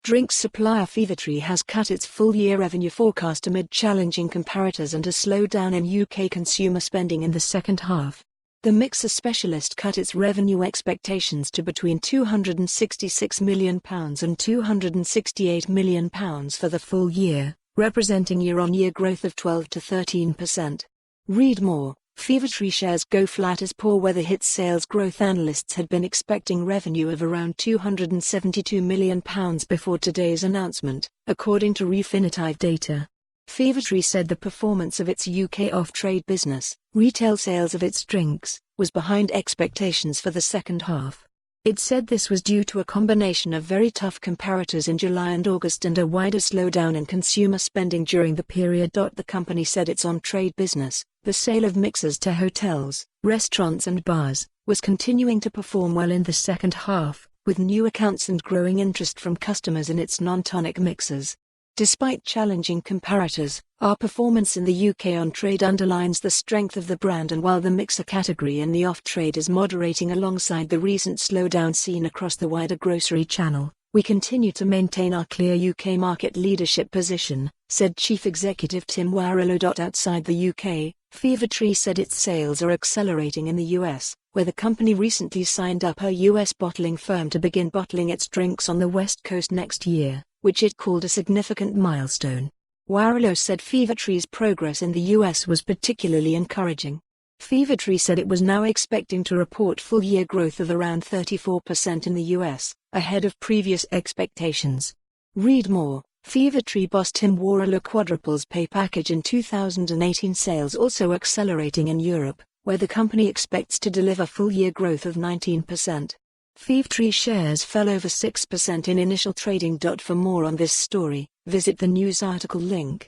Drinks supplier Fevertree has cut its full-year revenue forecast amid challenging comparators and a slowdown in UK consumer spending in the second half. The mixer specialist cut its revenue expectations to between £266 million and £268 million for the full year, representing year-on-year growth of 12 to 13%. Read more. Fevertree shares go flat as poor weather hits sales. GrowthAnalysts had been expecting revenue of around £272 million before today's announcement, according to Refinitiv data. Fevertree said the performance of its UK off-trade business, retail sales of its drinks, was behind expectations for the second half. It said this was due to a combination of very tough comparators in July and August and a wider slowdown in consumer spending during the period. The company said its on-trade business, the sale of mixers to hotels, restaurants and bars, was continuing to perform well in the second half, with new accounts and growing interest from customers in its non-tonic mixers. Despite challenging comparators, our performance in the UK on-trade underlines the strength of the brand, and while the mixer category in the off-trade is moderating alongside the recent slowdown seen across the wider grocery channel, we continue to maintain our clear UK market leadership position, said Chief Executive Tim Warrilow.Outside the UK. Fevertree said its sales are accelerating in the US, where the company recently signed up a US bottling firm to begin bottling its drinks on the West Coast next year, which it called a significant milestone. Warrilow said Fevertree's progress in the US was particularly encouraging. Fevertree said it was now expecting to report full-year growth of around 34% in the US, ahead of previous expectations. Read more. Fevertree boss Tim Warrilow quadruples pay package in 2018. Sales also accelerating in Europe, where the company expects to deliver full-year growth of 19%. Fevertree shares fell over 6% in initial trading. For more on this story, visit the news article link.